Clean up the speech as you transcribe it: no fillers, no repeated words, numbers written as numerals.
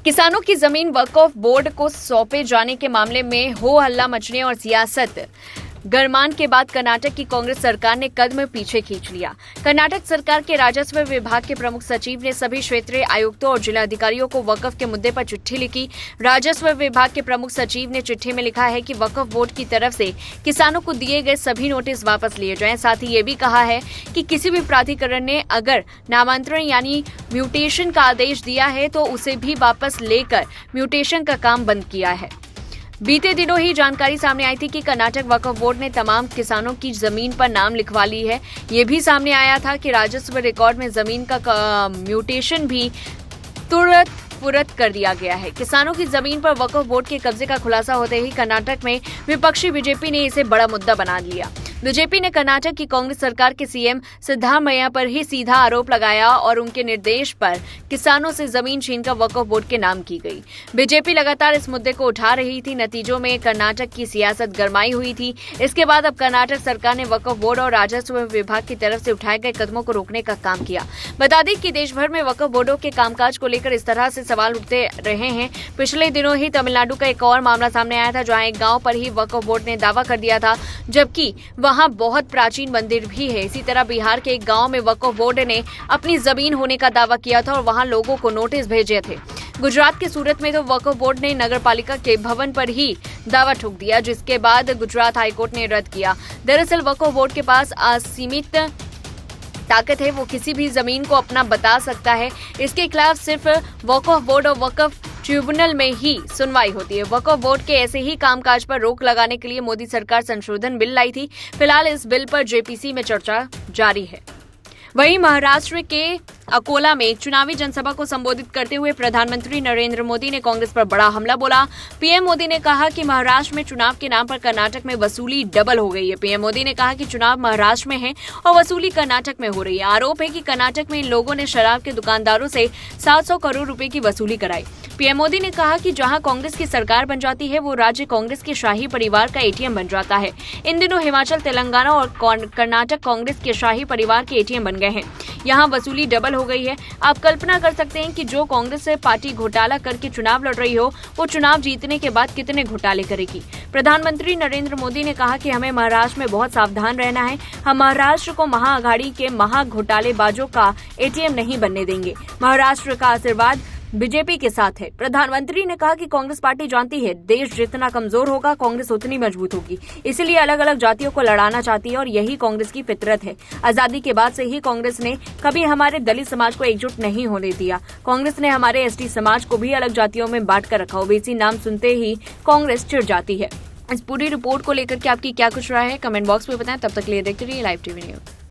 किसानों की जमीन वक्फ बोर्ड को सौंपे जाने के मामले में हो हल्ला मचने और सियासत गरमान के बाद कर्नाटक की कांग्रेस सरकार ने कदम पीछे खींच लिया। कर्नाटक सरकार के राजस्व विभाग के प्रमुख सचिव ने सभी क्षेत्रीय आयुक्तों और जिलाधिकारियों को वक्फ के मुद्दे पर चिट्ठी लिखी। राजस्व विभाग के प्रमुख सचिव ने चिट्ठी में लिखा है कि वक्फ बोर्ड की तरफ से किसानों को दिए गए सभी नोटिस वापस लिए जाएं। साथ ही ये भी कहा है कि किसी भी प्राधिकरण ने अगर नामांतरण यानी म्यूटेशन का आदेश दिया है तो उसे भी वापस लेकर म्यूटेशन का काम बंद किया है। बीते दिनों ही जानकारी सामने आई थी कि कर्नाटक वक्फ बोर्ड ने तमाम किसानों की जमीन पर नाम लिखवा ली है। ये भी सामने आया था कि राजस्व रिकॉर्ड में जमीन का म्यूटेशन भी तुरंत कर दिया गया है। किसानों की जमीन पर वक्फ बोर्ड के कब्जे का खुलासा होते ही कर्नाटक में विपक्षी बीजेपी ने इसे बड़ा मुद्दा बना लिया। बीजेपी ने कर्नाटक की कांग्रेस सरकार के सीएम सिद्धारमैया पर ही सीधा आरोप लगाया और उनके निर्देश पर किसानों से जमीन छीनकर वक्फ बोर्ड के नाम की गई। बीजेपी लगातार इस मुद्दे को उठा रही थी। नतीजों में कर्नाटक की सियासत गरमाई हुई थी। इसके बाद अब कर्नाटक सरकार ने वक्फ बोर्ड और राजस्व विभाग की तरफ से उठाए गए कदमों को रोकने का काम किया। बता दें कि देश भर में वक्फ बोर्डों के कामकाज को लेकर इस तरह से सवाल उठते रहे हैं। पिछले दिनों ही तमिलनाडु का एक और मामला सामने आया था, जहां एक गांव पर ही वक्फ बोर्ड ने दावा कर दिया था, जबकि वहां बहुत प्राचीन मंदिर भी है। इसी तरह बिहार के एक गांव में वक्फ बोर्ड ने अपनी जमीन होने का दावा किया था और वहां लोगों को नोटिस भेजे थे। गुजरात के सूरत में तो वक्फ बोर्ड ने नगरपालिका के भवन पर ही दावा ठोक दिया, जिसके बाद गुजरात हाईकोर्ट ने रद्द किया। दरअसल वक्फ बोर्ड के पास असीमित ताकत है, वो किसी भी जमीन को अपना बता सकता है। इसके खिलाफ सिर्फ वक्फ बोर्ड और वक्फ ट्रिब्यूनल में ही सुनवाई होती है। वक्फ बोर्ड के ऐसे ही कामकाज पर रोक लगाने के लिए मोदी सरकार संशोधन बिल लाई थी। फिलहाल इस बिल पर जेपीसी में चर्चा जारी है। वहीं महाराष्ट्र के अकोला में चुनावी जनसभा को संबोधित करते हुए प्रधानमंत्री नरेंद्र मोदी ने कांग्रेस पर बड़ा हमला बोला। पीएम मोदी ने कहा कि महाराष्ट्र में चुनाव के नाम पर कर्नाटक में वसूली डबल हो गई है। पीएम मोदी ने कहा कि चुनाव महाराष्ट्र में है और वसूली कर्नाटक में हो रही है। आरोप है कि कर्नाटक में इन लोगों ने शराब के दुकानदारों से 700 करोड़ रुपए की वसूली कराई। पीएम मोदी ने कहा कि जहां कांग्रेस की सरकार बन जाती है, वो राज्य कांग्रेस के शाही परिवार का एटीएम बन जाता है। इन दिनों हिमाचल, तेलंगाना और कर्नाटक कांग्रेस के शाही परिवार के एटीएम बन गए हैं। यहाँ वसूली डबल हो गई है। आप कल्पना कर सकते हैं कि जो कांग्रेस से पार्टी घोटाला करके चुनाव लड़ रही हो, वो चुनाव जीतने के बाद कितने घोटाले करेगी। प्रधानमंत्री नरेंद्र मोदी ने कहा कि हमें महाराष्ट्र में बहुत सावधान रहना है। हम महाराष्ट्र को महाअघाड़ी के महा घोटालेबाजों का एटीएम नहीं बनने देंगे। महाराष्ट्र का आशीर्वाद बीजेपी के साथ है। प्रधानमंत्री ने कहा कि कांग्रेस पार्टी जानती है, देश जितना कमजोर होगा, कांग्रेस उतनी मजबूत होगी। इसलिए अलग अलग जातियों को लड़ाना चाहती है और यही कांग्रेस की फितरत है। आजादी के बाद से ही कांग्रेस ने कभी हमारे दलित समाज को एकजुट नहीं होने दिया। कांग्रेस ने हमारे एसटी समाज को भी अलग जातियों में बांट कर रखा। ओबीसी नाम सुनते ही कांग्रेस चिढ़ जाती है। इस पूरी रिपोर्ट को लेकर के आपकी क्या कुछ राय है, कमेंट बॉक्स में बताएं। तब तक के लिए देखते रहिए लाइव टीवी न्यूज।